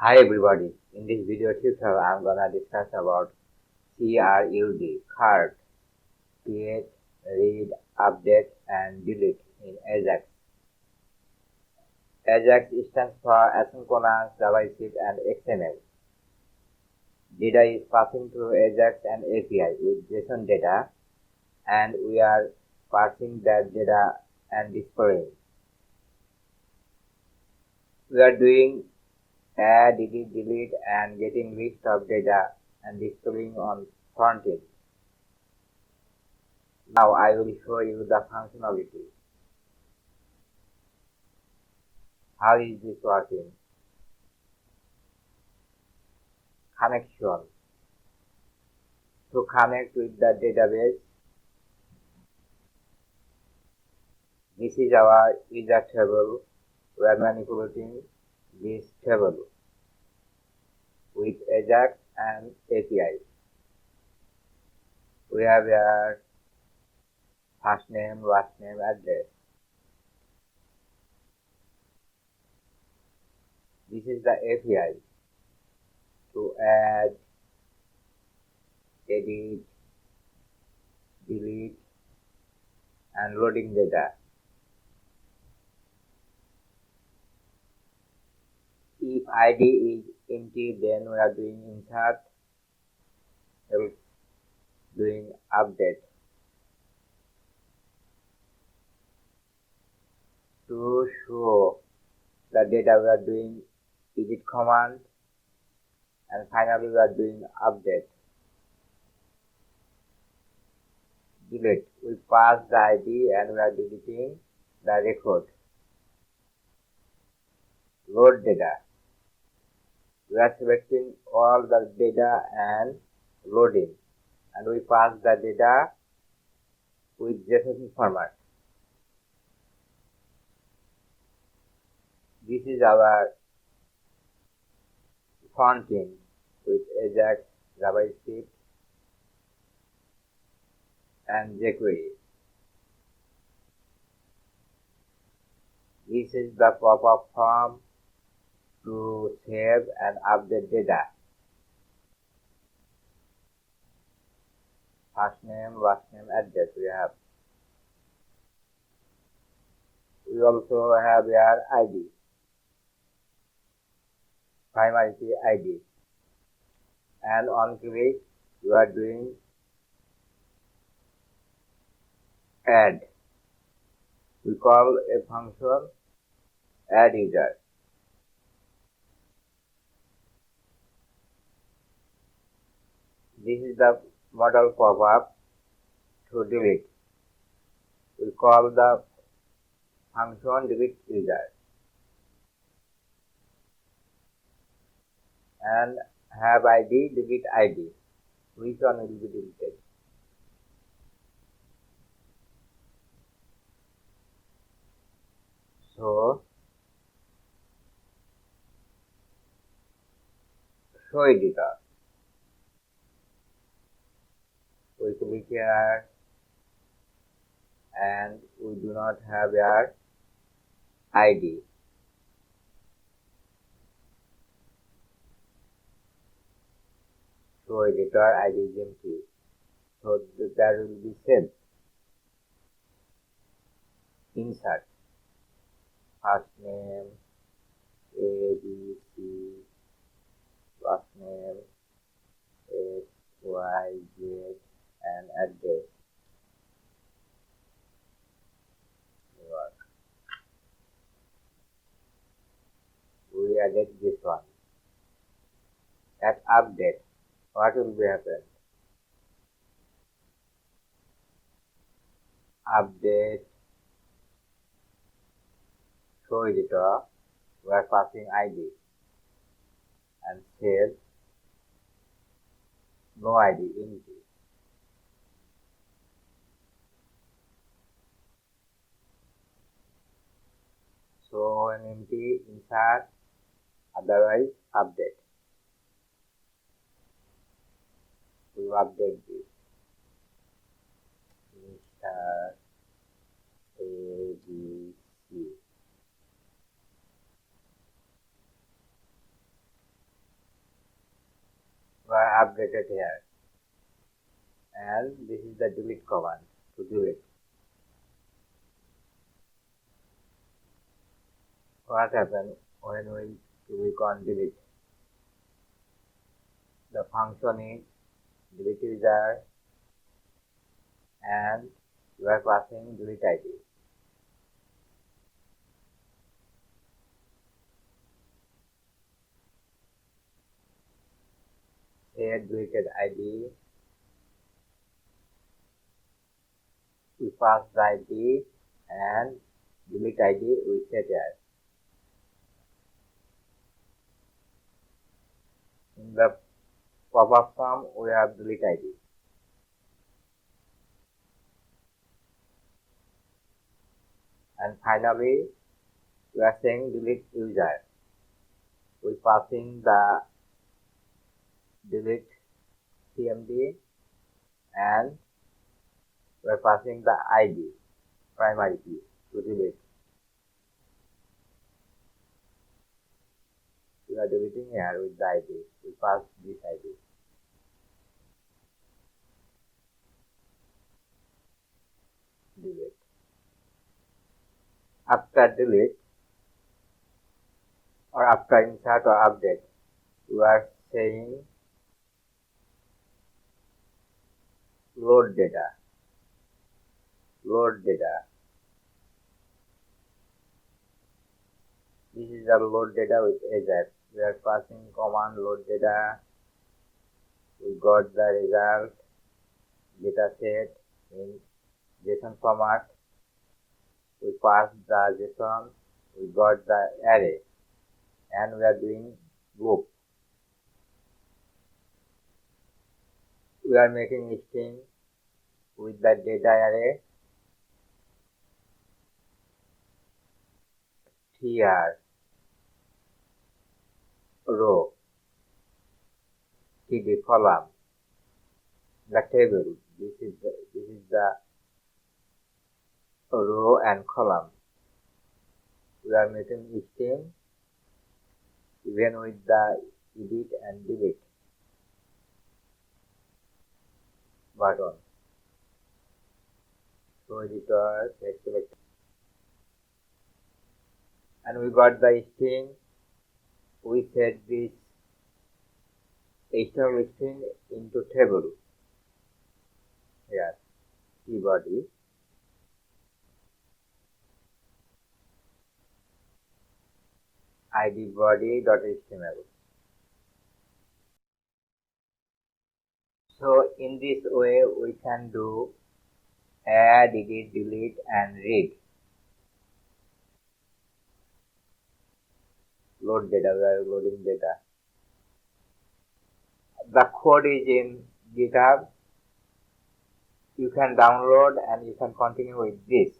Hi everybody, in this video tutorial I'm gonna discuss about CRUD, create, read, update and delete in AJAX. AJAX stands for Asynchronous JavaScript and XML. Data is passing through AJAX and API with JSON data, and we are parsing that data and displaying. We are doing add, delete and getting list of data and displaying on front end. Now I will show you the functionality. How is this working? Connection. To connect with the database, this is our user table. We are manipulating this table with AJAX and API. We have our first name, last name, address. This is the API to add, edit, delete and loading data. If ID is empty, then we are doing insert, else doing update. To show the data we are doing edit command, and finally we are doing update. Delete. We pass the ID and we are deleting the record. Load data. We are selecting all the data and loading, and we pass the data with JSON format. This is our front end with AJAX, JavaScript and JQuery. This is the pop-up form to save and update data. First name, last name, address we have. We also have our ID, primary key ID, and on click we are doing add. We call a function add user. This is the model pop-up to delete. We call the function delete user and have ID, delete ID. Which one will be deleted? So, show editor. We click here and we do not have our ID. Show editor, ID is empty. So that will be saved. Insert. First name, A, B, C, last name, X, Y, Z, and address. We added this one. At update, what will be happen? Update, show editor, we are passing ID, and save, no ID, empty. So when empty, insert, otherwise update. We will update this. Insert A, B, C. updated here, and this is the delete command to delete. What happens when we click on delete? The function is delete user and you are passing delete ID. Here deleted ID, we pass the ID and delete ID we set here. In the pop-up form we have delete ID. And finally we are saying delete user. We passing the delete CMD and we are passing the ID, primary key, to delete. We are deleting here with the ID. We pass this ID. Delete. After delete or after insert or update, we are saying load data. Load data. This is the load data with AJAX. We are passing command load data. We got the result data set in JSON format. We passed the JSON. We got the array, and we are doing loop. We are making a string with the data array. Here row, td column, the table. This is the row and column. We are making a string even with the edit and delete button. So editor, select, and we got the string. We set this HTML string into table. Here, body, id body.html. So in this way we can do add, edit, delete and read. Load data, we are loading data. The code is in GitHub. You can download and you can continue with this.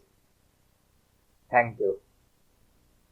Thank you.